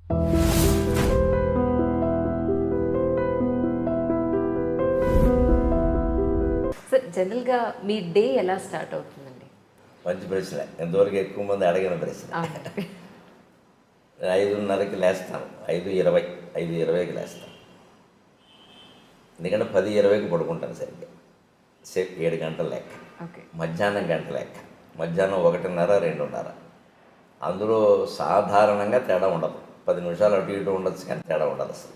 Sir జనరల్గా మీ day ఎలా start అవుతుందండి? మంచి ప్రశ్న, ఎంతవరకు ఎక్కువ మంది అడిగిన ప్రశ్న. 5:30కి లేస్తాను, 5:20కి లేస్తాను. ఎందుకంటే 10:20కి పడుకుంటాను సరిగ్గా. 7 గంటల లెక్క. మధ్యాహ్నం గంట లెక్క. మధ్యాహ్నం 1:30, 2:30. అందులో సాధారణంగా తేడా ఉండదు. 10 నిమిషాలు అటు ఇటు ఉండొచ్చు, కానీ తేడా ఉండదు అసలు.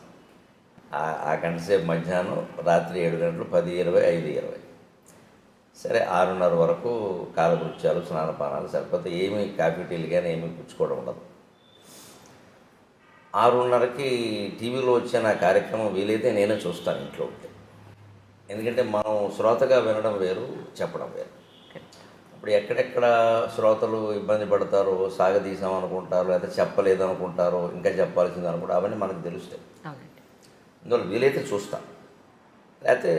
ఆ గంట సేపు మధ్యాహ్నం, రాత్రి 7 గంటలు, 10:20, 5:20. సరే 6:30 వరకు కాలకృత్యాలు, స్నానపానాలు సరిపోతే ఏమీ కాఫీ టీలు కానీ ఏమీ పుచ్చుకోవడం ఉండదు. 6:30కి టీవీలో వచ్చే నా కార్యక్రమం వీలైతే నేనే చూస్తాను ఇంట్లో ఉంటే. ఎందుకంటే మనం శ్రోతగా వినడం వేరు, చెప్పడం వేరు. ఇప్పుడు ఎక్కడెక్కడ శ్రోతలు ఇబ్బంది పడతారో, సాగదీసాం అనుకుంటారో, లేదా చెప్పలేదు అనుకుంటారో, ఇంకా చెప్పాల్సింది అనుకుంటారో, అవన్నీ మనకు తెలుస్తాయి. అందువల్ల వీలైతే చూస్తాం. లేకపోతే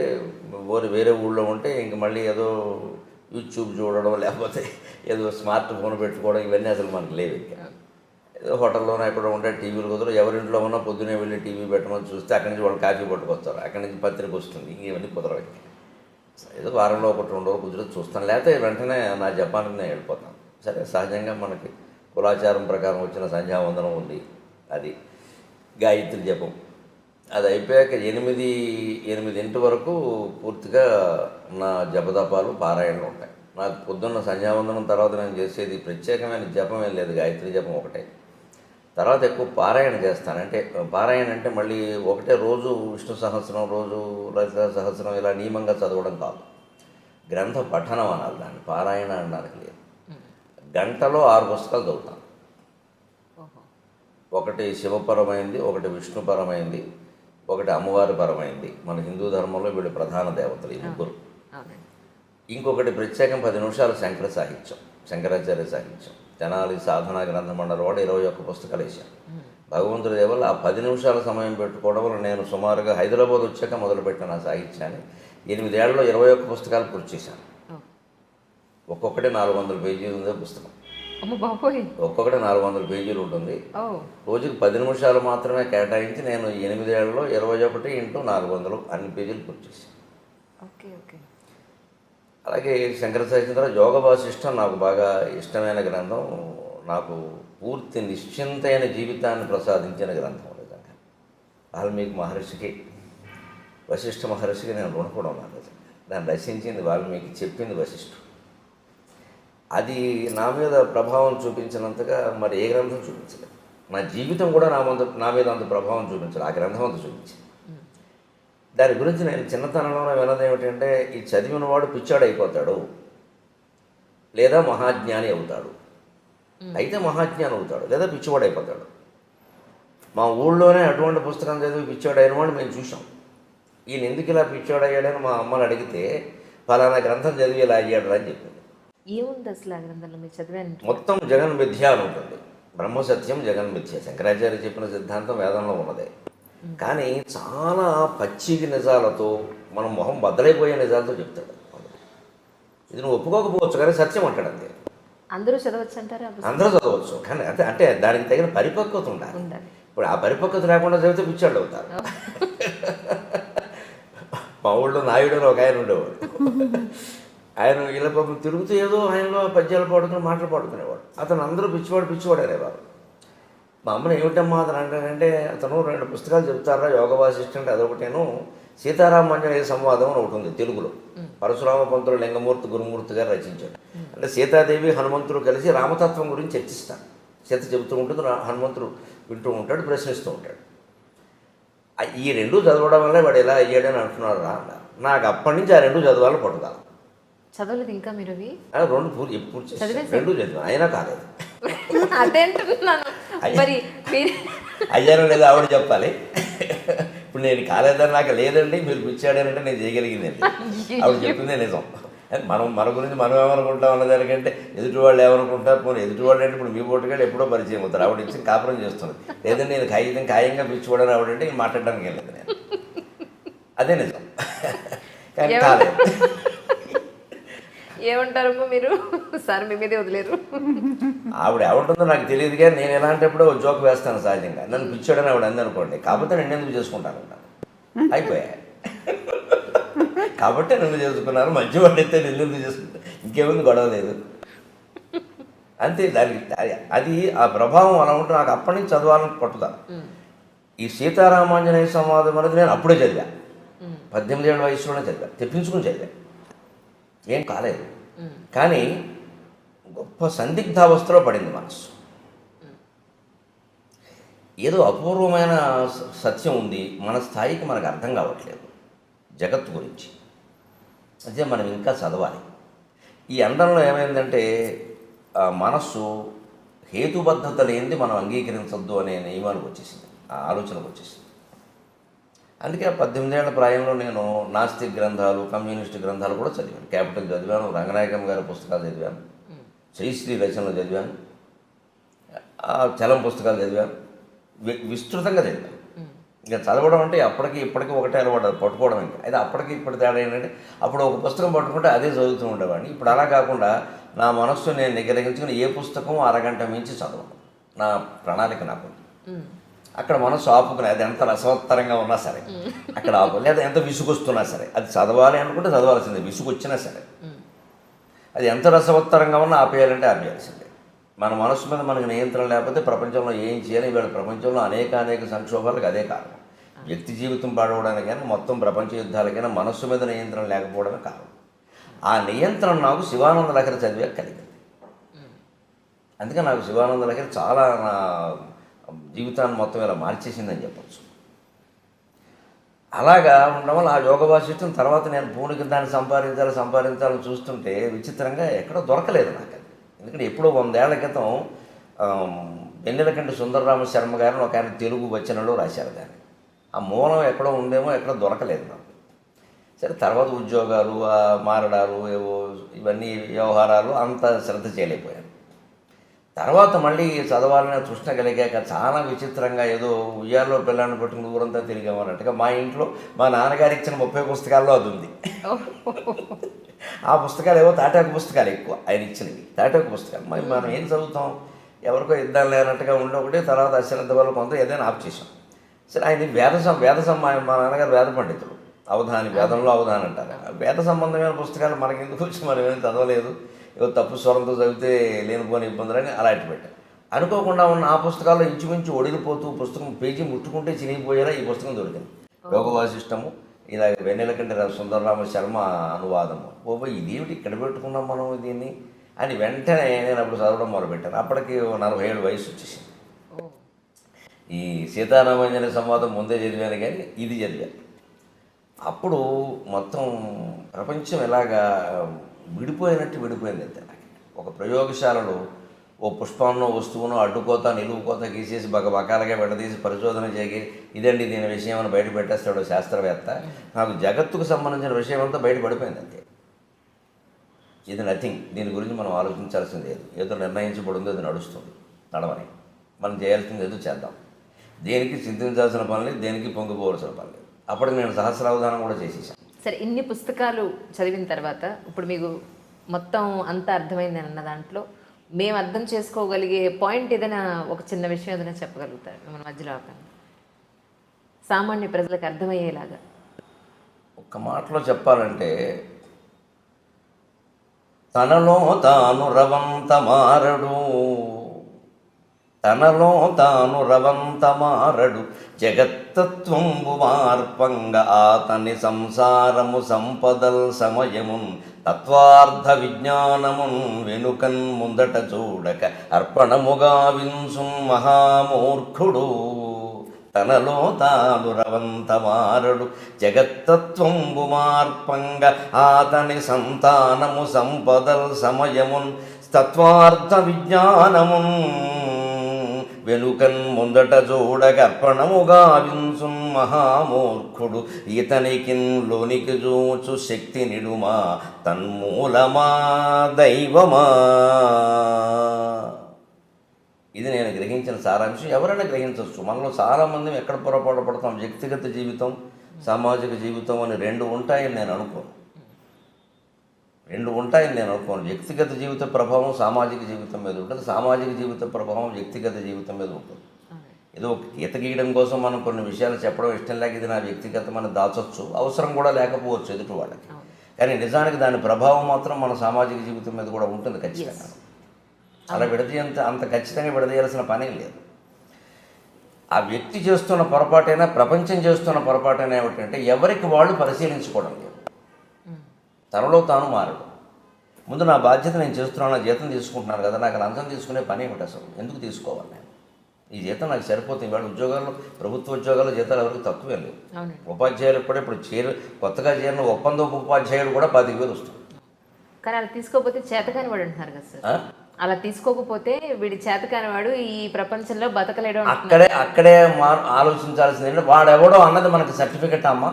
వేరే ఊళ్ళో ఉంటే ఇంక మళ్ళీ ఏదో యూట్యూబ్ చూడడం, లేకపోతే ఏదో స్మార్ట్ ఫోన్ పెట్టుకోవడం, ఇవన్నీ అసలు మనకు లేవు. ఇంకా ఏదో హోటల్లోనే ఎక్కడ ఉంటే టీవీలు కుదరదు. ఎవరింట్లో ఉన్నా పొద్దునే వెళ్ళి టీవీ పెట్టమని చూస్తే అక్కడి నుంచి వాళ్ళు కాఫీ పట్టుకొస్తారు, అక్కడి నుంచి పత్రిక వస్తుంది. ఇంక ఇవన్నీ కుదరవు. ఏదో వారంలో 1-2 రోజులు కుదిరి చూస్తాను, లేకపోతే వెంటనే నా జపానికి నేను వెళ్ళిపోతాను. సరే సహజంగా మనకి కులాచారం ప్రకారం వచ్చిన సంధ్యావందనం ఉంది, అది గాయత్రి జపం. అది అయిపోయాక 8 వరకు పూర్తిగా నా జపదపాలు, పారాయణలు ఉంటాయి. నాకు పొద్దున్న సంధ్యావందనం తర్వాత నేను చేసేది ప్రత్యేకమైన జపం ఏం లేదు, గాయత్రి జపం ఒకటే. తర్వాత ఎక్కువ పారాయణ చేస్తాను. అంటే పారాయణ అంటే మళ్ళీ ఒకటే రోజు విష్ణు సహస్రం, రోజు లలిత సహస్రం ఇలా నియమంగా చదవడం కాదు, గ్రంథ పఠనం అనాలి దాన్ని, పారాయణ అనడానికి లేదు. గంటలో 6 పుస్తకాలు చదువుతాను. ఒకటి శివపరమైంది, ఒకటి విష్ణుపరమైంది, ఒకటి అమ్మవారి పరమైంది. మన హిందూ ధర్మంలో వీళ్ళు ప్రధాన దేవతలు ఈ ముగ్గురు. ఇంకొకటి ప్రత్యేకం 10 నిమిషాలు శంకర సాహిత్యం, శంకరాచార్య సాహిత్యం. తెనాలి సాధనా గ్రంథ మండలి వాడు 21 పుస్తకాలు వేశాను. భగవంతుడి దేవల్ల ఆ 10 నిమిషాల సమయం పెట్టుకోవడం వల్ల నేను సుమారుగా హైదరాబాద్ వచ్చాక మొదలుపెట్టిన ఆ సాహిత్యాన్ని 8 ఏళ్లలో 21 పుస్తకాలు పూర్తి చేశాను. ఒక్కొక్కటి 400 పేజీలు ఉంది పుస్తకం. ఒక్కొక్కటి 400 పేజీలు ఉంటుంది. రోజుకి 10 నిమిషాలు మాత్రమే కేటాయించి నేను 8 ఏళ్లలో 21 × 400 అన్ని పేజీలు పూర్తి చేశాను. అలాగే శంకర సాహిత్యం ద్వారా యోగ వాసిష్టం నాకు బాగా ఇష్టమైన గ్రంథం. నాకు పూర్తి నిశ్చింతైన జీవితాన్ని ప్రసాదించిన గ్రంథం. నిజంగా వాల్మీకి మహర్షికి, వశిష్ఠ మహర్షికి నేను రుణపడి ఉన్నాను. దాన్ని రచించింది వాల్మీకి, చెప్పింది వశిష్ఠుడు. అది నా మీద ప్రభావం చూపించినంతగా మరి ఏ గ్రంథం చూపించలేదు. నా జీవితం కూడా నా మీద అంత ప్రభావం చూపించలేదు, ఆ గ్రంథం అంత చూపించింది. దాని గురించి నేను చిన్నతనంలోనే విన్నది ఏమిటంటే, ఈ చదివిన వాడు పిచ్చాడు అయిపోతాడు, లేదా మహాజ్ఞాని అవుతాడు. అయితే మహాజ్ఞాని అవుతాడు, లేదా పిచ్చివాడు అయిపోతాడు. మా ఊళ్ళోనే అటువంటి పుస్తకం చదివి పిచ్చాడు అయిన వాడు మేము చూసాం. ఈయన ఎందుకు ఇలా పిచ్చాడు అయ్యాడని మా అమ్మని అడిగితే, ఫలానా గ్రంథం చదివి ఇలా అయ్యాడు అని చెప్పింది. ఏముంది అసలు ఆ గ్రంథంలో మీరు చదివాను? మొత్తం జగన్మిథ్య అని ఉంటుంది. బ్రహ్మసత్యం జగన్మిథ్య. శంకరాచార్య చెప్పిన సిద్ధాంతం వేదంలో ఉన్నదే. కానీ చాలా పచ్చికి నిజాలతో, మనం మొహం బద్దలైపోయే నిజాలతో చెప్తాడు. ఇది నువ్వు ఒప్పుకోకపోవచ్చు, కానీ సత్యం అంటాడు అంతే. అందరూ చదవచ్చు అంటారా? అందరూ చదవచ్చు, కానీ అంటే దానికి తగిన పరిపక్వత ఉండాలి. ఇప్పుడు ఆ పరిపక్వత లేకుండా చదివితే పిచ్చాళ్ళు అవుతారు. మా ఊళ్ళో నాయుడు అని ఒక ఆయన ఉండేవాడు. ఆయన ఇలా పాపం తిరుగుతూ ఏదో ఆయనలో పద్యాలు పాడుకుని మాటలు పాడుకునేవాడు. అతను అందరూ పిచ్చివాడు అనేవారు. మా అమ్మని ఏమిటమ్మా అతను అంటానంటే, అతను 2 పుస్తకాలు చెప్తారా, యోగ వాసిష్ఠం అంటే అదొకటేను, సీతారామాంజనేయ సంవాదం అని ఒకటి ఉంది తెలుగులో. పరశురామ పంతులు లింగమూర్తి గురుమూర్తి గారు రచించాడు. అంటే సీతాదేవి హనుమంతుడు కలిసి రామతత్వం గురించి చర్చిస్తాను. సీత చెబుతూ ఉంటుంది, హనుమంతుడు వింటూ ఉంటాడు, ప్రశ్నిస్తూ ఉంటాడు. ఈ 2 చదవడం వల్ల వాడు ఎలా అయ్యాడని అంటున్నాడు రా అన్నారు. నాకు అప్పటి నుంచి ఆ 2 చదవాలని పట్టుదల. చదవలేదు ఇంకా మీరు? 2 ఎప్పుడు 2 చదివాను, అయినా కాలేదు. అదేంటున్నాను మరి, అయ్యారో లేదా ఆవిడ చెప్పాలి. ఇప్పుడు నేను కాలేదని నాకు లేదండి, మీరు పిచ్చాడనంటే నేను చేయగలిగిందండి. ఆవిడ చెప్పిందే నిజం. మన గురించి మనం ఏమనుకుంటాం అన్నదానికంటే ఎదుటి వాళ్ళు ఏమనుకుంటారు. పోనీ ఎదుటి వాళ్ళు అంటే ఇప్పుడు మీ పోటుగాడు ఎప్పుడో పరిచయం అవుతారు. ఆవిడ ఇచ్చి కాపురం చేస్తుంది. లేదంటే నేను ఖాయంగా పిచ్చిపోవడానికి ఆవిడంటే మాట్లాడడానికి వెళ్ళలేదు నేను. అదే నిజం, కానీ కాలేదు. ఏమంటారమ్మా మీరు? సార్ మీ మీదే వదిలేరు. ఆవిడ ఏమంటుందో నాకు తెలియదు, కానీ నేను ఎలాంటప్పుడు జోక్ వేస్తాను సహజంగా. నన్ను పిచ్చాడని ఆవిడ అందనుకోండి, కాకపోతే నేను ఎందుకు చేసుకుంటాను అయిపోయా. కాబట్టి నన్ను చేసుకున్నారు, మంచివాడు అయితే నేను ఎందుకు చేసుకుంటాను, ఇంకేముంది, గొడవ లేదు అంతే. దానికి అది ఆ ప్రభావం అలా ఉంటే నాకు అప్పటి నుంచి చదవాలని పట్టుదల. ఈ సీతారామాంజనేయ సంవాదం అనేది నేను అప్పుడే చదివా, 18 ఏళ్ళ వయసులోనే చదివా, తెప్పించుకుని చదివా, ఏం కాలేదు. కానీ గొప్ప సందిగ్ధావస్థలో పడింది మనసు. ఏదో అపూర్వమైన సత్యం ఉంది, మన స్థాయికి మనకు అర్థం కావట్లేదు జగత్తు గురించి, అదే మనం ఇంకా చదవాలి. ఈ అండంలో ఏమైందంటే మనస్సు హేతుబద్ధత లేనిది మనం అంగీకరించద్దు అనే నియమానికి వచ్చేసింది, ఆ ఆలోచనకు వచ్చేసింది. అందుకే 18 ఏళ్ల ప్రాయంలో నేను నాస్తిక్ గ్రంథాలు, కమ్యూనిస్ట్ గ్రంథాలు కూడా చదివాను. క్యాపిటల్ చదివాను, రంగనాయకం గారి పుస్తకాలు చదివాను, శ్రీశ్రీ రచనలు చదివాను, చలం పుస్తకాలు చదివాను, విస్తృతంగా చదివాను. ఇంకా చదవడం అంటే అప్పటికి ఇప్పటికీ ఒకటే అలవాటు, పట్టుకోవడం. ఇంకా అయితే అప్పటికి ఇప్పటి తేడా ఏంటంటే అప్పుడు ఒక పుస్తకం పట్టుకుంటే అదే చదువుతూ ఉండేవాడిని. ఇప్పుడు అలా కాకుండా నా మనస్సు నేను నిగ్రహించుకుని ఏ పుస్తకం అరగంట మించి చదవను, నా ప్రణాళిక నాకు. అక్కడ మనసు ఆపుకుని, అది ఎంత రసవత్తరంగా ఉన్నా సరే అక్కడ ఆపు, లేదా ఎంత విసుగొస్తున్నా సరే అది చదవాలి అనుకుంటే చదవాల్సిందే, విసుగొచ్చినా సరే. అది ఎంత రసవత్తరంగా ఉన్నా ఆపేయాలంటే ఆపేయాల్సిందే. మన మనసు మీద మనకు నియంత్రణ లేకపోతే ప్రపంచంలో ఏం చేయాలి? వీళ్ళ ప్రపంచంలో అనేక సంక్షోభాలకు అదే కారణం. వ్యక్తి జీవితం పాడవడానికైనా, మొత్తం ప్రపంచ యుద్ధాలకైనా మనస్సు మీద నియంత్రణ లేకపోవడమే కారణం. ఆ నియంత్రణ నాకు శివానంద లహరి చదివే కలిగింది. అందుకే నాకు శివానంద లహరి చాలా నా జీవితాన్ని మొత్తం ఇలా మార్చేసిందని చెప్పచ్చు. అలాగా ఉండడం వల్ల ఆ యోగ వాసిష్టం తర్వాత నేను పూనికి దాన్ని సంపాదించాలని చూస్తుంటే విచిత్రంగా ఎక్కడో దొరకలేదు నాకు అది. ఎందుకంటే ఎప్పుడో 100 ఏళ్ల క్రితం వెన్నెలకంటి సుందరరామ శర్మ గారిని ఒక ఆయన తెలుగు వచనంలో రాశారు దాన్ని. ఆ మూలం ఎక్కడో ఉందేమో, ఎక్కడో దొరకలేదు నాకు. సరే, తర్వాత ఉద్యోగాలు, మారడాలు, ఏవో ఇవన్నీ వ్యవహారాలు అంత శ్రద్ధ చేయలేకపోయాను. తర్వాత మళ్ళీ చదవాలనే తృష్ణ కలిగాక చాలా విచిత్రంగా ఏదో ఉయ్యాల్లో పిల్లాన్ని పట్టుకుని ఊరంతా తిరిగామన్నట్టుగా మా ఇంట్లో మా నాన్నగారు ఇచ్చిన 30 పుస్తకాల్లో అది ఉంది. ఆ పుస్తకాలు ఏవో తాటాకు పుస్తకాలు ఎక్కువ, ఆయన ఇచ్చినవి తాటాకు పుస్తకాలు. మరి మనం ఏం చదువుతాం, ఎవరికో ఇద్దాం లేనట్టుగా ఉండి ఒకటి, తర్వాత అశ్రద్ధ వల్ల కొంత ఏదైనా ఆప్ చేసాం. సరే, ఆయన వేదం మా నాన్నగారు వేద పండితుడు, అవధాని, వేదంలో అవధాని అంటారు. వేద సంబంధమైన పుస్తకాలు మనకెందుకు వచ్చి మనం ఏమైనా చదవలేదు, ఏదో తప్పు స్వరంతో చదివితే లేనిపోని ఇబ్బందులని అలాంటి పెట్టారు. అనుకోకుండా ఉన్న ఆ పుస్తకాల్లో ఇంచుమించు ఒడిగిపోతూ పుస్తకం పేజీ ముట్టుకుంటే చినిగిపోయేలా ఈ పుస్తకం దొరికింది. యోగ వాసిష్టము, ఇలా వెన్నెలకంటి సుందరరామ శర్మ అనువాదము. ఇదేమిటి ఇక్కడ పెట్టుకున్నాం మనం దీన్ని అని వెంటనే నేను అప్పుడు చదవడం మొదలుపెట్టాను. అప్పటికి 47 వయసు వచ్చేసింది. ఈ సీతారామాంజనేయ సంవాదం ముందే చదివాను, కానీ ఇది చదివాను. అప్పుడు మొత్తం ప్రపంచం ఎలాగా విడిపోయింది అంతే. నాకు ఒక ప్రయోగశాలలో ఓ పుష్పంలో వస్తువును అడ్డుకోత నిలువుకోత గీసేసి బకాలుగా విడదీసి పరిశోధన చేసి ఇదండి దీని విషయం అని బయట పెట్టేస్తాడు శాస్త్రవేత్త. నాకు జగత్తుకు సంబంధించిన విషయం అంతా బయటపడిపోయింది అంతే. ఇది నథింగ్, దీని గురించి మనం ఆలోచించాల్సింది లేదు. ఏదో నిర్ణయించబడిందో అది నడుస్తుంది, నడవని మనం చేయాల్సింది ఏదో చేద్దాం. దేనికి చింతించాల్సిన పని లేదు, దేనికి పొంగిపోవాల్సిన పని లేదు. అప్పటికి నేను సహస్రావధానం కూడా చేసేసాను. సరే, ఇన్ని పుస్తకాలు చదివిన తర్వాత ఇప్పుడు మీకు మొత్తం అంతా అర్థమైంది అన్న దాంట్లో మేము అర్థం చేసుకోగలిగే పాయింట్ ఏదైనా, ఒక చిన్న విషయం ఏదైనా చెప్పగలుగుతారు మన మధ్యలో ఆపండి, సామాన్య ప్రజలకు అర్థమయ్యేలాగా? ఒక్క మాటలో చెప్పాలంటే, తనలో తాను రవంత మారడు, తనలో తాను రవంత మారడు, జగత్తత్వంబు మార్పంగ ఆతని సంసారము సంపదల్ సమయమున్ తత్వార్థ విజ్ఞానమున్ వెనుకన్ ముందట చూడక అర్పణముగా వింసు మహామూర్ఖుడు. తనలో తాను రవంత మారడు, జగత్తత్వంబు మార్పంగ ఆతని సంతానము సంపదల్ సమయమున్ తత్వార్థ విజ్ఞానమున్ వెనుకన్ ముందట చూడక అర్పణముగా వింసు మహామూర్ఖుడు. ఇతనికిన్ లోనికి చూచు శక్తి నిడుమా తన్మూలమా దైవమా. ఇది నేను గ్రహించిన సారాంశం. ఎవరైనా గ్రహించవచ్చు. మనలో చాలామంది ఎక్కడ పొరపాటు పడతాం, వ్యక్తిగత జీవితం, సామాజిక జీవితం అని 2 ఉంటాయని నేను అనుకోను. రెండు ఉంటాయని నేను అనుకోను. వ్యక్తిగత జీవిత ప్రభావం సామాజిక జీవితం మీద ఉంటుంది, సామాజిక జీవిత ప్రభావం వ్యక్తిగత జీవితం మీద ఉంటుంది. ఏదో ఒక గీత గీయడం కోసం మనం కొన్ని విషయాలు చెప్పడం ఇష్టం లేక ఇది నా వ్యక్తిగతం అని దాచొచ్చు, అవసరం కూడా లేకపోవచ్చు ఎదుటి వాళ్ళకి. కానీ నిజానికి దాని ప్రభావం మాత్రం మన సామాజిక జీవితం మీద కూడా ఉంటుంది ఖచ్చితంగా. అలా అంత ఖచ్చితంగా విడదీయాల్సిన పని లేదు. ఆ వ్యక్తి చేస్తున్న పొరపాటైనా ప్రపంచం చేస్తున్న పొరపాటైనా ఏమిటంటే ఎవరికి వాళ్ళు పరిశీలించుకోవడం లేదు, తనలో తాను మారడం. ముందు నా బాధ్యత నేను చేస్తున్నాను, నా జీతం తీసుకుంటున్నాను కదా, నాకు లంచం తీసుకునే పని ఏమిటి అసలు, ఎందుకు తీసుకోవాలి నేను? ఈ జీతం నాకు సరిపోతుంది. ఇవాళ ఉద్యోగాల్లో, ప్రభుత్వ ఉద్యోగాల్లో జీతాలు ఎవరికి తక్కువే లేవు. ఉపాధ్యాయులు కూడా ఇప్పుడు కొత్తగా చేరిన ఒప్పందపు ఉపాధ్యాయులు కూడా 25,000 వస్తుంది. కానీ అలా తీసుకోకపోతే చేతకాని వాడు అంటున్నారు కదా సార్. అలా తీసుకోకపోతే వీడి చేతకాని వాడు ఈ ప్రపంచంలో బతకలేడు. అక్కడే ఆలోచించాల్సింది ఏంటంటే వాడెవడో అన్నది మనకి సర్టిఫికెట్ అమ్మా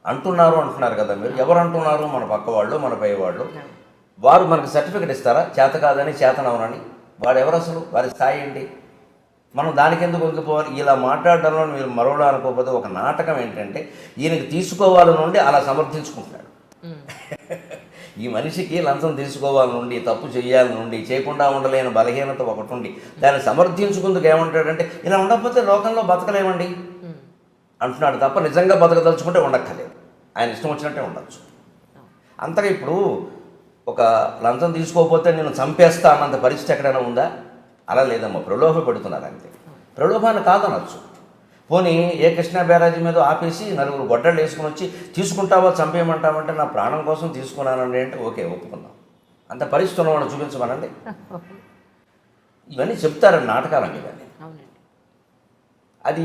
అంటున్నారు కదా మీరు. ఎవరు అంటున్నారు? మన పక్క వాళ్ళు, మన పై వాళ్ళు. వారు మనకి సర్టిఫికెట్ ఇస్తారా చేత కాదని, చేతనవునని? వాడెవరు అసలు? వారి స్థాయి ఏంటి? మనం దానికి ఎందుకు వంగిపోవాలి? ఇలా మాట్లాడడంలో మీరు మరోలా అనుకోకపోతే ఒక నాటకం ఏంటంటే ఈయనకి తీసుకోవాలి నుండి అలా సమర్థించుకుంటున్నాడు. ఈ మనిషికి లంచం తీసుకోవాలి నుండి, తప్పు చేయాలి నుండి, చేయకుండా ఉండలేని బలహీనత ఒకటి ఉండి దాన్ని సమర్థించుకుందుకు ఏమంటాడంటే ఇలా ఉండకపోతే లోకంలో బతకలేమండి అంటున్నాడు తప్ప నిజంగా బతకదలుచుకుంటే ఉండక్కర్లేదు, ఆయన ఇష్టం వచ్చినట్టే ఉండొచ్చు. అంతగా ఇప్పుడు ఒక లంచం తీసుకోకపోతే నేను చంపేస్తా అన్నంత పరిస్థితి ఎక్కడైనా ఉందా? అలా లేదమ్మా, ప్రలోభ పెడుతున్నారు అంతే. ప్రలోభాన్ని కాదనొచ్చు. పోనీ ఏ కృష్ణా బ్యారేజీ మీద ఆపేసి నలుగురు గొడ్డళ్ళు వేసుకుని వచ్చి తీసుకుంటావా చంపేయమంటావంటే నా ప్రాణం కోసం తీసుకున్నానండి అంటే ఓకే ఒప్పుకుందాం. అంత పరిస్థితి ఉన్నవాడు చూపించమనండి. ఇవన్నీ చెప్తారండి, నాటకాలండి ఇవన్నీ. అది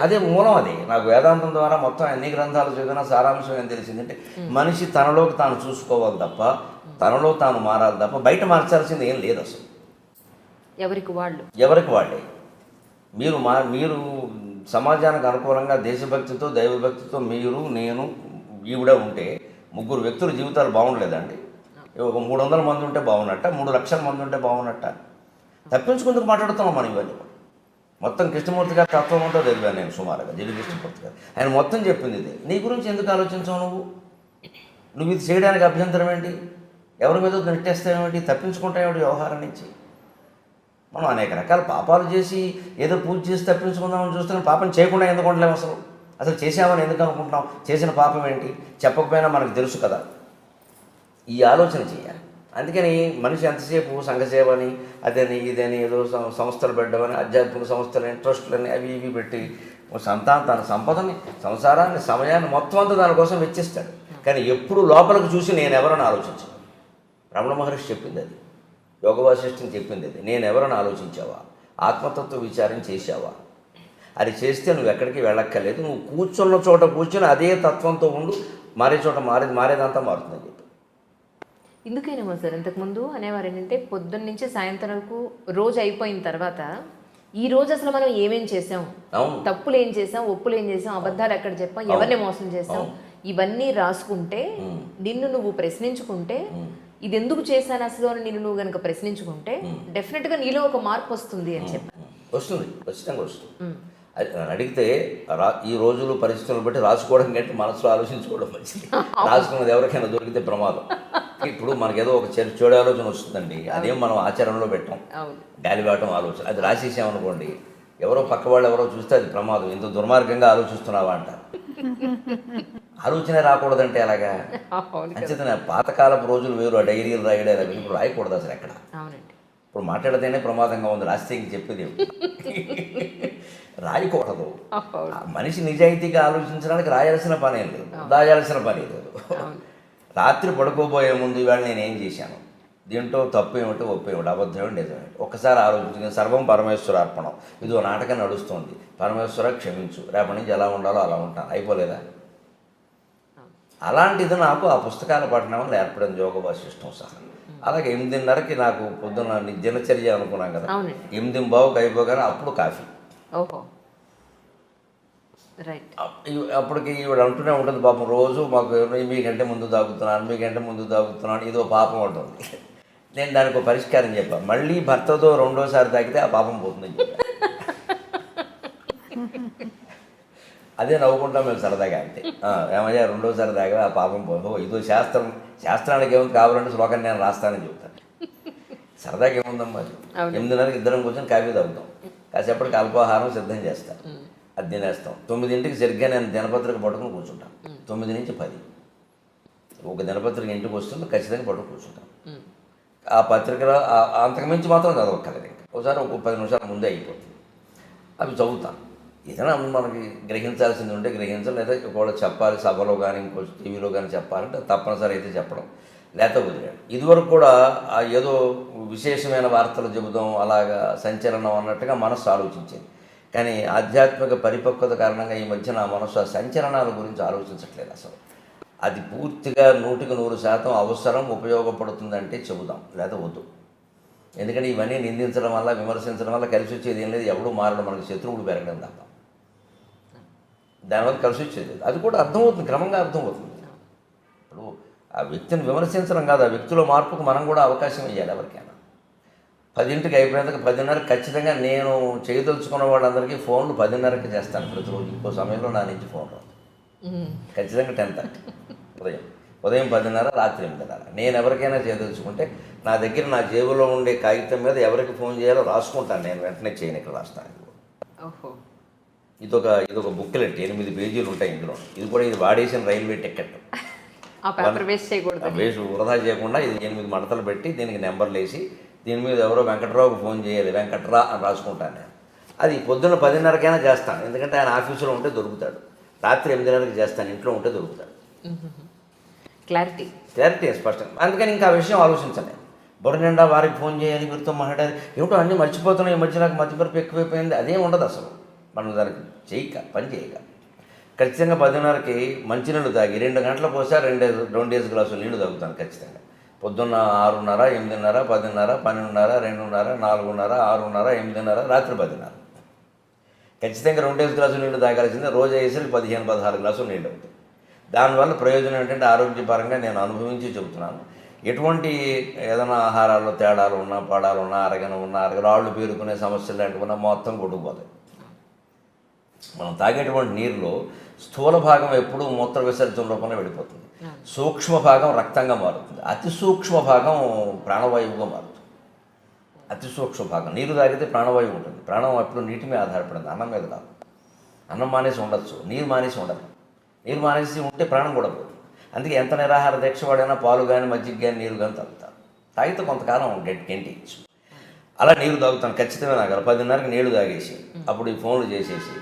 అదే మూలం. అది నాకు వేదాంతం ద్వారా మొత్తం ఎన్ని గ్రంథాలు చదివినా సారాంశం ఏం తెలిసిందంటే మనిషి తనలోకి తాను చూసుకోవాలి తప్ప, తనలో తాను మారాలి తప్ప బయట మార్చాల్సింది ఏం లేదు అసలు. ఎవరికి వాళ్ళే. మీరు సమాజానికి అనుకూలంగా దేశభక్తితో, దైవభక్తితో మీరు, నేను, ఈవిడ ఉంటే ముగ్గురు వ్యక్తుల జీవితాలు బాగుండలేదండి. ఒక 300 మంది ఉంటే బాగున్నట్ట, 3 లక్షల మంది ఉంటే బాగున్నట్ట. తప్పించుకుందుకు మాట్లాడుతున్నాం మనం ఇవన్నీ. మొత్తం కృష్ణమూర్తి గారి తత్వం ఉంటో తెలివాను నేను సుమారుగా, జిల్లి కృష్ణమూర్తి గారు. ఆయన మొత్తం చెప్పింది ఇది. నీ గురించి ఎందుకు ఆలోచించావు నువ్వు ఇది చేయడానికి అభ్యంతరం ఏంటి? ఎవరి మీద నెట్టేస్తావేమిటి? తప్పించుకుంటావేమిటి వ్యవహారం నుంచి? మనం అనేక రకాల పాపాలు చేసి ఏదో పూజ చేసి తప్పించుకుందామని చూస్తున్నాం. పాపం చేయకుండా ఎందుకు ఉండలేము? అసలు చేసామని ఎందుకు అనుకుంటున్నాం? చేసిన పాపం ఏంటి? చెప్పకపోయినా మనకు తెలుసు కదా. ఈ ఆలోచన చేయాలి. అందుకని మనిషి ఎంతసేపు సంఘసేవని, అదని ఇదని, ఏదో సంస్థలు పెట్టమని, ఆధ్యాత్మిక సంస్థలని, ట్రస్టులని అవి ఇవి పెట్టి తన సంపదని, సంసారాన్ని, సమయాన్ని మొత్తం అంతా దానికోసం వెచ్చిస్తాడు. కానీ ఎప్పుడు లోపలికి చూసి నేను ఎవరని ఆలోచించాను. రమణ మహర్షి చెప్పింది అది, యోగ వాసిష్ఠం చెప్పింది అది. నేను ఎవరని ఆలోచించావా? ఆత్మతత్వ విచారం చేశావా? అది చేస్తే నువ్వు ఎక్కడికి వెళ్ళక్కర్లేదు. నువ్వు కూర్చున్న చోట కూర్చొని అదే తత్వంతో ఉండు, మారే చోట మారేదంతా మారుతుందని చెప్పి. ఎందుకైనా సార్ ఇంతకుముందు అనేవారు ఏంటంటే పొద్దున్న నుంచి సాయంత్రం వరకు రోజు అయిపోయిన తర్వాత ఈ రోజు అసలు మనం ఏమేం చేసాం, తప్పులు ఏం చేసాం, ఒప్పులు ఏం చేసాం, అబద్ధాలు ఎక్కడ చెప్పాం, ఎవరిని మోసం చేసాం, ఇవన్నీ రాసుకుంటే నిన్ను నువ్వు ప్రశ్నించుకుంటే ఇది ఎందుకు చేశాను అసలు అని నేను నువ్వు కనుక ప్రశ్నించుకుంటే డెఫినెట్గా నీలో ఒక మార్పు వస్తుంది అని చెప్పాను. వస్తుంది, ఖచ్చితంగా వస్తుంది. అడిగితే ఈ రోజులు పరిస్థితులను బట్టి రాసుకోవడం కంటే మనసులో ఆలోచించుకోవడం మంచిది. రాసుకున్నది ఎవరికైనా దొరికితే ప్రమాదం. ఇప్పుడు మనకేదో ఒక చెడు ఆలోచన వస్తుందండి, అదేం మనం ఆచరణలో పెట్టాం, గాలివాటం ఆలోచన. అది రాసేసామనుకోండి, ఎవరో పక్క వాళ్ళు ఎవరో చూస్తే అది ప్రమాదం. ఇంత దుర్మార్గంగా ఆలోచిస్తున్నావా అంటారు. ఆలోచన రాకూడదంటే అలాగా. అంచేతనే పాతకాలపు రోజులు వేరు, ఆ డైరీలు రాయడం ఇప్పుడు రాయకూడదు అసలు ఎక్కడ. ఇప్పుడు మాట్లాడితేనే ప్రమాదంగా ఉంది, రాస్తే ఇంక చెప్పేది రాయకూడదు. మనిషి నిజాయితీగా ఆలోచించడానికి రాయాల్సిన పని లేదు, దాయాల్సిన పని లేదు. రాత్రి పడుకోబోయే ముందు ఇవాళ నేనేం చేశాను, దీంట్లో తప్పు ఏమిటో ఒప్పు ఏమిటి, అబద్ధం ఏమిటి, నిజమేమిటి ఒక్కసారి ఆలోచించింది. సర్వం పరమేశ్వర అర్పణం. ఇదో నాటకం నడుస్తుంది, పరమేశ్వర క్షమించు, రేపటి నుంచి ఎలా ఉండాలో అలా ఉంటాను, అయిపోలేదా? అలాంటిది నాకు ఆ పుస్తకాల పఠనం వల్ల ఏర్పడింది, యోగ వాసిష్టం సహా. అలాగే 8:30కి నాకు పొద్దున్న దినచర్య అనుకున్నాం కదా, 8:15కి అయిపోగానే అప్పుడు కాఫీ. అప్పటికి ఈవిడ అంటూనే ఉంటుంది పాపం, రోజు మాకు మీకంటే ముందు తాగుతున్నాను, ఇదో పాపం ఉంటుంది. నేను దానికి ఒక పరిష్కారం చెప్పాను, మళ్ళీ భర్తతో రెండోసారి తాగితే ఆ పాపం పోతుందని చెప్పాను. అదే నవ్వుకుంటాం మేము సరదాగా అంతే. ఏమయ్యా రెండోసారి దాకా ఆ పాపం పోదు, ఇదో శాస్త్రానికి ఏముంది కావాలంటే శ్లోకాన్ని నేను రాస్తానని చెప్తాను. సరదాగా ఏముందమ్మా, 8:30కి ఇద్దరం కూర్చొని కాఫీ తాగుతాం, కాసేపటికి అల్పాహారం సిద్ధం చేస్తాం, అది తినేస్తాం. 9ంటికి సరిగ్గా నేను దినపత్రిక పట్టుకుని కూర్చుంటాను. 9 నుంచి 10 ఒక దినపత్రిక ఇంటికి వస్తుంది, ఖచ్చితంగా పట్టుకుని కూర్చుంటాం. ఆ పత్రికలో అంతకుమించి మాత్రం చదవక్కర్లేదు. ఇంకా ఒకసారి ఒక 10 నిమిషాల ముందే అయిపోతుంది. అవి చదువుతాను. ఏదైనా మనకి గ్రహించాల్సింది ఉంటే గ్రహించాలి, లేదా ఒకవేళ చెప్పాలి సభలో కానీ ఇంకో టీవీలో కానీ చెప్పాలంటే తప్పనిసరి అయితే చెప్పడం, లేకపోతే వదిలేయడం. ఇదివరకు కూడా ఏదో విశేషమైన వార్తలు చెబుదాం, అలాగా సంచలనం అన్నట్టుగా మనస్సు ఆలోచించేది. కానీ ఆధ్యాత్మిక పరిపక్వత కారణంగా ఈ మధ్యన ఆ మనస్సు ఆ సంచలనాల గురించి ఆలోచించట్లేదు అసలు. అది పూర్తిగా 100% అవసరం, ఉపయోగపడుతుందంటే చెబుదాం, లేదా వద్దు. ఎందుకంటే ఇవన్నీ నిందించడం వల్ల, విమర్శించడం వల్ల కలిసి వచ్చేది ఏం లేదు. ఎవడూ మారడం, మనకి శత్రువులు పెరగడం తప్ప దానివల్ల కలిసి వచ్చేది. అది కూడా అర్థమవుతుంది, క్రమంగా అర్థమవుతుంది. ఇప్పుడు ఆ వ్యక్తిని విమర్శించడం కాదు, ఆ వ్యక్తిలో మార్పుకు మనం కూడా అవకాశం ఇవ్వాలి. ఎవరికైనా 10ంటికి అయిపోయినందుకు 10:30 ఖచ్చితంగా నేను చేయదలుచుకున్న వాళ్ళందరికీ ఫోన్లు 10:30కి చేస్తాను ప్రతిరోజు. ఇంకో సమయంలో నా నుంచి ఫోన్ రాదు. ఖచ్చితంగా 10:30 ఉదయం 10:30, రాత్రి 8:30. నేను ఎవరికైనా చేయదలుచుకుంటే నా దగ్గర నా జేబులో ఉండే కాగితం మీద ఎవరికి ఫోన్ చేయాలో రాసుకుంటాను. నేను వెంటనే చేయను, ఇక్కడ రాస్తాను. ఇదొక బుక్లెట్, 8 పేజీలు ఉంటాయి ఇందులో. ఇది వాడేసిన రైల్వే టికెట్. వేస్ట్ వృధా చేయకుండా ఇది 8 మడతలు పెట్టి దీనికి నెంబర్లు వేసి దీని మీద ఎవరో వెంకట్రావుకి ఫోన్ చేయాలి, వెంకట్రా అని రాసుకుంటాను నేను. అది పొద్దున్న 10:30కైనా చేస్తాను, ఎందుకంటే ఆయన ఆఫీసులో ఉంటే దొరుకుతాడు. రాత్రి 8:30కి చేస్తాను, ఇంట్లో ఉంటే దొరుకుతాడు. క్లారిటీ స్పష్టం. అందుకని ఇంకా ఆ విషయం ఆలోచించండి. బుర్ర నిండా వారికి ఫోన్ చేయాలి, వీరితో మాట్లాడాలి, ఏమిటో అన్నీ మర్చిపోతున్నాయి. ఈ మధ్య నాకు మతిమరుపు ఎక్కువైపోయింది, అదేం ఉండదు అసలు. మనం దానికి పని చేయక ఖచ్చితంగా 10:30కి మంచినీళ్ళు తాగి 2 గంటలకు పోసా 2 గ్లాసులు నీళ్లు తాగుతాను ఖచ్చితంగా. పొద్దున్న 6:30, 8:30, 10:30, 12:30, 2:30, 4:30, 6:30, 8:30, రాత్రి 10:30 ఖచ్చితంగా 2 గ్లాసులు నీళ్లు తాగాల్సిందే. రోజు వేసరికి 15-16 గ్లాసులు నీళ్ళు అవుతాయి. దానివల్ల ప్రయోజనం ఏంటంటే ఆరోగ్యపరంగా నేను అనుభవించి చెబుతున్నాను. ఎటువంటి ఏదైనా ఆహారాల్లో తేడాలు ఉన్నా, పాడాలు ఉన్నా, రాళ్ళు పేరుకునే సమస్యలు లాంటివి ఉన్నా మొత్తం కొట్టుకుపోతాయి. మనం తాగేటువంటి నీరులో స్థూల భాగం ఎప్పుడూ మూత్ర విసర్జన రూపంలో వెళ్ళిపోతుంది. సూక్ష్మ భాగం రక్తంగా మారుతుంది. అతి సూక్ష్మ భాగం ప్రాణవాయువుగా మారుతుంది. అతి సూక్ష్మ భాగం నీరు తాగితే ప్రాణవాయువు ఉంటుంది. ప్రాణం ఎప్పుడు నీటి మీద ఆధారపడింది, అన్నం మీద కాదు. అన్నం మానేసి ఉండొచ్చు, నీరు మానేసి ఉండదు. నీరు మానేసి ఉంటే ప్రాణం కూడా పోతుంది. అందుకే ఎంత నిరాహార దీక్ష వాడైనా పాలు కానీ, మజ్జిగ కానీ, నీరు కానీ తాగుతారు. తాగితే కొంతకాలం గెంటిచ్చు. అలా నీరు తాగుతాను ఖచ్చితంగా. నాకు 10:30కి నీళ్లు తాగేసి అప్పుడు ఈ ఫోన్లు చేసేసి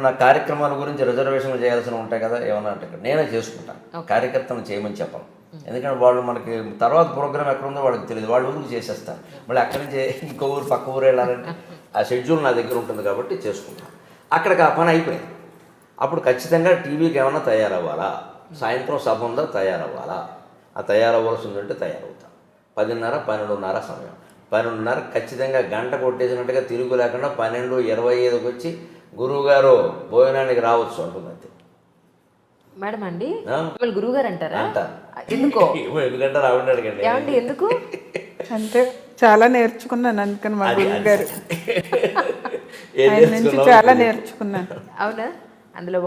నా కార్యక్రమాల గురించి రిజర్వేషన్లు చేయాల్సిన ఉంటాయి కదా, ఏమన్నా అంటే నేనే చేసుకుంటాను. కార్యకర్తను చేయమని చెప్పను. ఎందుకంటే వాళ్ళు మనకి తర్వాత ప్రోగ్రామ్ ఎక్కడ ఉందో వాళ్ళకి తెలియదు, వాళ్ళు ఊరికి చేసేస్తారు. మళ్ళీ అక్కడి నుంచి ఇంకో ఊరు పక్క ఊరు వెళ్ళాలంటే ఆ షెడ్యూల్ నా దగ్గర ఉంటుంది కాబట్టి చేసుకుంటాను. అక్కడికి ఆ పని అయిపోయింది. అప్పుడు ఖచ్చితంగా టీవీకి ఏమైనా తయారవ్వాలా, సాయంత్రం సభ ఉందా తయారవ్వాలా, ఆ తయారవ్వాల్సి ఉందంటే తయారవుతాను. 10:30, 12:30 సమయం. 12:30 ఖచ్చితంగా గంట కొట్టేసినట్టుగా తిరుగు లేకుండా 12:25కి వచ్చి గురువుగారు భోజనానికి రావచ్చు అంటుంది. అంతే మేడం అండి, గురువు గారు అంటారా? ఎందుకంటే రావండి అడగండి. ఎందుకు అంటే చాలా నేర్చుకున్నాను, అందుకని మా గురువు గారు నుంచి చాలా నేర్చుకున్నాను. అవునా? అందులో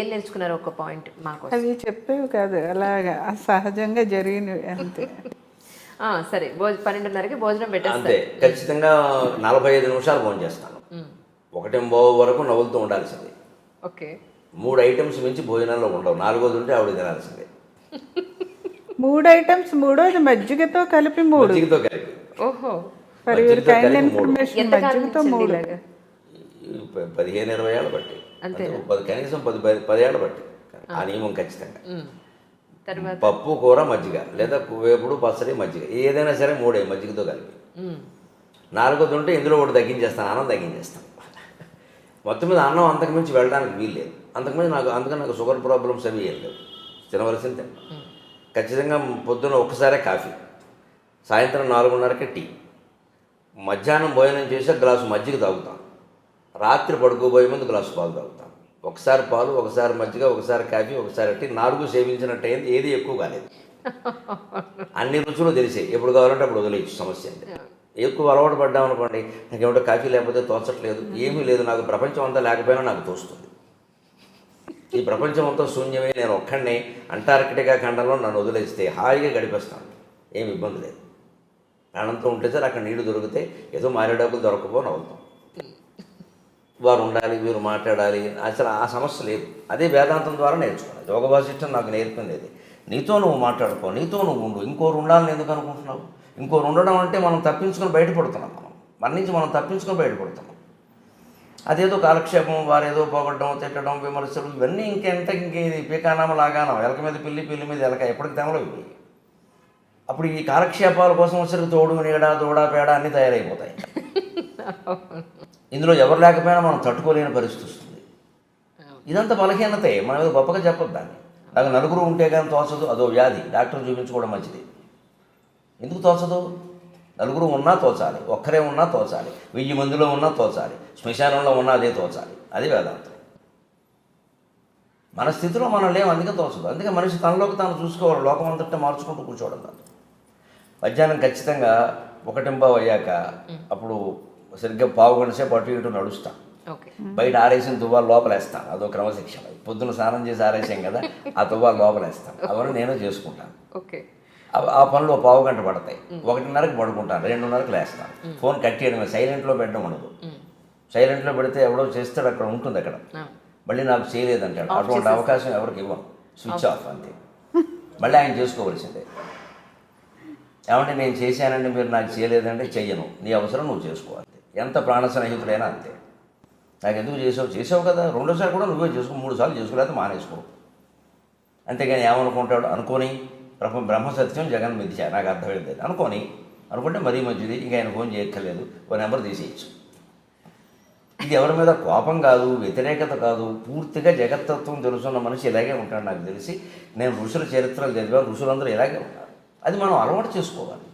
ఏం నేర్చుకున్నారు? ఒక పాయింట్ మాకు. అవి చెప్పేవి కాదు, అలాగా సహజంగా జరిగినవి అంతే. సరే, 12:30కి భోజనం పెట్టేస్తే అంతే. ఖచ్చితంగా 45 నిమిషాలు భోజనం చేస్తాను. 1:15 వరకు నవ్వులతో ఉండాల్సిందే. ఓకే. 3 ఐటమ్స్ మించి భోజనాల్లో ఉండవు. 4వది ఉంటే ఆవిడ తినాల్సిందే. 3 ఐటమ్స్, 3వది మజ్జిగతో కలిపి 3. మజ్జిగతో కలిపి. ఓహో. ఇన్ఫర్మేషన్ మజ్జిగతో 3. 15-20 ఏళ్ళు బట్టి, కనీసం 10 ఏళ్ళు బట్టి ఆ నియమం ఖచ్చితంగా. పప్పు, కూర, మజ్జిగ, లేదా వేపుడు, పచ్చడి, మజ్జిగ, ఏదైనా సరే 3 మజ్జిగతో కలిపి. 4వది ఉంటే ఇందులో ఒకటి తగ్గించేస్తాను, అన్నం తగ్గించేస్తాను. మొత్తం మీద అన్నం అంతకుమించి వెళ్ళడానికి వీలు లేదు. అందుకని నాకు షుగర్ ప్రాబ్లమ్స్ అవి ఏం లేవు. తినవలసింది తిన్నాను. ఖచ్చితంగా పొద్దున్న ఒక్కసారే కాఫీ, సాయంత్రం 4:30కి టీ, మధ్యాహ్నం భోజనం చేసి గ్లాసు మజ్జిగ తాగుతాను. రాత్రి పడుకోబోయే ముందు గ్లాసు పాలు తాగుతాను. ఒకసారి పాలు, ఒకసారి మజ్జిగ, ఒకసారి కాఫీ, ఒకసారి టీ. 4 సేవించినట్టు అయింది, ఏది ఎక్కువ కాలేదు. అన్ని రుచులు తెలిసాయి, ఎప్పుడు కావాలంటే అప్పుడు వదిలేయచ్చు, సమస్య అంతే. ఎక్కువ అలవాటు పడ్డామనుకోండి, నాకు ఏమిటో కాఫీ లేకపోతే తోచట్లేదు, ఏమీ లేదు, నాకు ప్రపంచం అంతా లేకపోయినా నాకు తోస్తుంది. ఈ ప్రపంచం అంతా శూన్యమే, నేను ఒక్కడిని అంటార్కిటికా ఖండంలో నన్ను వదిలేస్తే హాయిగా గడిపేస్తాను, ఏమి ఇబ్బంది లేదు. ప్రాణంతో ఉంటే సార్ అక్కడ నీళ్లు దొరికితే ఏదో మారేడబ్బులు దొరకపోని అవుతాం. వారు ఉండాలి, వీరు మాట్లాడాలి, అసలు ఆ సమస్య లేదు. అదే వేదాంతం ద్వారా నేర్చుకున్నాను. యోగ వాసిష్టం నాకు నేర్పింది అది. నీతో నువ్వు మాట్లాడుకో, నీతో నువ్వు ఉండు. ఇంకోరు ఉండాలని ఎందుకు అనుకుంటున్నావు? ఇంకోరు ఉండడం అంటే మనం తప్పించుకొని బయటపడుతున్నాం. మన నుంచి మనం తప్పించుకొని బయటపడుతున్నాం. అదేదో కాలక్షేపం, వారేదో పోగొట్టడం, తిట్టడం, విమర్శలు, ఇవన్నీ ఇంకేది పీకానామ లాగానం, ఎలక మీద పిల్లి, పిల్లి మీద ఎలక, ఎప్పటికి తెమలో ఇవి. అప్పుడు ఈ కాలక్షేపాల కోసం వచ్చరికి తోడు, నీడ, దూడ, పేడ అన్నీ తయారైపోతాయి. ఇందులో ఎవరు లేకపోయినా మనం తట్టుకోలేని పరిస్థితి వస్తుంది. ఇదంతా బలహీనతే, మనం ఏదో గొప్పగా చెప్పొద్దు దాన్ని. నాకు నలుగురు ఉంటే కానీ తోచదు, అదో వ్యాధి, డాక్టర్ చూపించుకోవడం మంచిది. ఎందుకు తోచదు? నలుగురు ఉన్నా తోచాలి, ఒక్కరే ఉన్నా తోచాలి, 1000 మందిలో ఉన్నా తోచాలి, శ్మశానంలో ఉన్నా అదే తోచాలి. అది వేదాంతం. మన స్థితిలో మనం లేము, అందుకే తోచదు. అందుకే మనిషి తనలోకి తాను చూసుకోవాలి, లోకం అంతటా మార్చుకుంటూ కూర్చోవడం కాదు. మధ్యాహ్నం ఖచ్చితంగా 1:15 అయ్యాక అప్పుడు సరిగ్గా పావు గంట సేపు అటు ఇటు నడుస్తాం. బయట ఆరేసిన తువ్వాలు లోపలేస్తాను, అదో క్రమశిక్షణ. పొద్దున స్నానం చేసి ఆరేసాం కదా, ఆ తువ్వాలు లోపలేస్తాను. అవన్నీ నేను చేసుకుంటాను. ఆ పనులు పావు గంట పడతాయి. 1:30కి పడుకుంటాను, 2:30కి లేస్తాను. ఫోన్ కట్టేయడమే, సైలెంట్లో పెట్టడం ఉండదు. సైలెంట్లో పెడితే ఎవడో చేస్తాడు, అక్కడ ఉంటుంది, అక్కడ మళ్ళీ నాకు చేయలేదంటాడు. అటువంటి అవకాశం ఎవరికి ఇవ్వను, స్విచ్ ఆఫ్ అంతే. మళ్ళీ ఆయన చేసుకోవలసిందే. ఏమంటే నేను చేశానండి, మీరు నాకు చేయలేదంటే చెయ్యను, నీ అవసరం నువ్వు చేసుకోవాలి. ఎంత ప్రాణ స్నేహితుడైనా అంతే. నాకు ఎందుకు చేసావు కదా, 2సారి కూడా నువ్వే చేసుకో, 3 సార్లు చేసుకోలేకపోతే మానేసుకో. అంతేగాని ఏమనుకుంటాడు అనుకోని బ్రహ్మసత్యం జగన్ మిథ్య, నాకు అర్థమైంది అనుకుంటే మరీ మంచిది. ఇంకా ఆయన ఫోన్ చేయక్కర్లేదు, ఓ నెంబర్ తీసేయచ్చు. ఇది ఎవరి మీద కోపం కాదు, వ్యతిరేకత కాదు, పూర్తిగా జగత్తత్వం తెలుసున్న మనిషి ఇలాగే ఉంటాడు. నాకు తెలిసి నేను ఋషుల చరిత్రలు చదివాను, ఋషులందరూ ఇలాగే ఉంటారు. అది మనం అలవాటు చేసుకోవాలి.